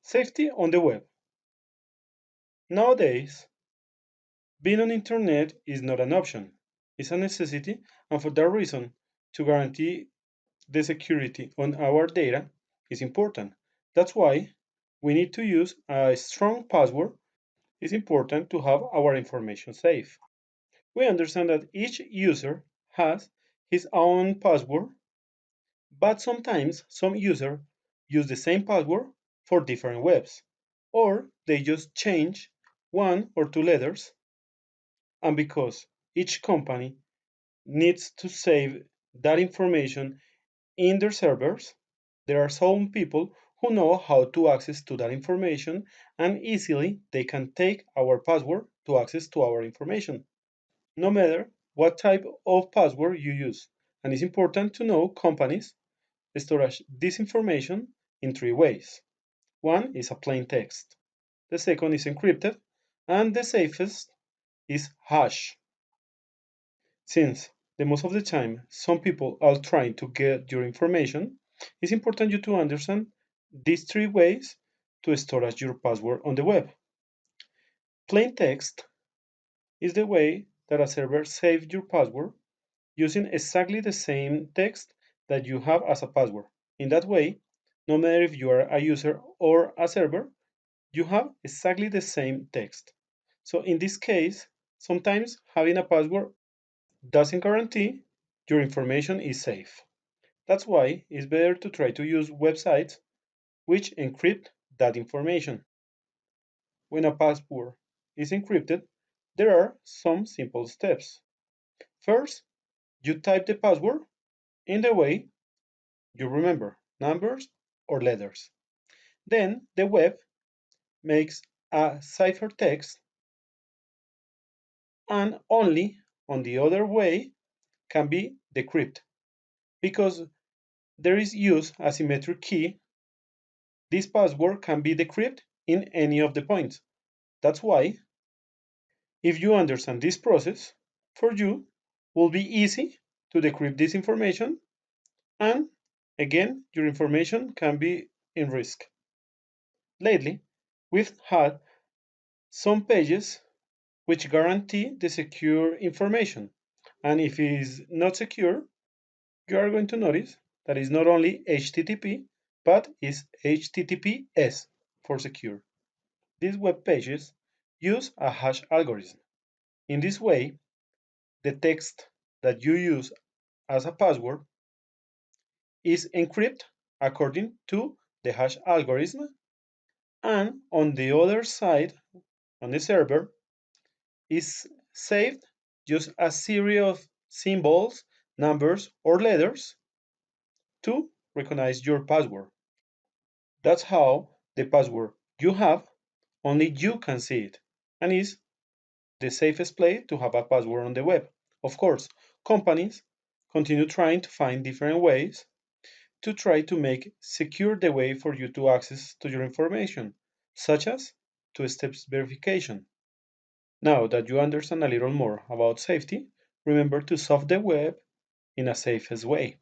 Safety on the web. Nowadays, being on internet is not an option, it's a necessity, and for that reason, to guarantee the security on our data is important. That's why we need to use a strong password. It's important to have our information safe. We understand that each user has his own password, but sometimes some users use the same password for different webs, or they just change one or two letters. And because each company needs to save that information in their servers, there are some people who know how to access to that information, and easily they can take our password to access to our information, no matter what type of password you use. And it's important to know companies store this information in three ways. One is a plain text, the second is encrypted, and the safest is hash. Since the most of the time some people are trying to get your information, it's important you to understand these three ways to store your password on the web. Plain text is the way that a server saves your password using exactly the same text that you have as a password. In that way, no matter if you are a user or a server, you have exactly the same text. So in this case, sometimes having a password doesn't guarantee your information is safe. That's why it's better to try to use websites which encrypt that information. When a password is encrypted, there are some simple steps. First, you type the password in the way you remember, numbers or letters. Then the web makes a ciphertext, and only on the other way can be decrypted. Because there is use asymmetric key, this password can be decrypted in any of the points. That's why, if you understand this process, for you will be easy to decrypt this information, and again, your information can be in risk. Lately, we've had some pages which guarantee the secure information. And if it is not secure, you are going to notice that it's not only HTTP, but is HTTPS for secure. These web pages use a hash algorithm. In this way, the text that you use as a password is encrypted according to the hash algorithm, and on the other side, on the server, is saved just a series of symbols, numbers, or letters to recognize your password. That's how the password you have, only you can see it, and is the safest place to have a password on the web. Of course, companies continue trying to find different ways to try to make secure the way for you to access to your information, such as two-step verification. Now that you understand a little more about safety, remember to surf the web in a safest way.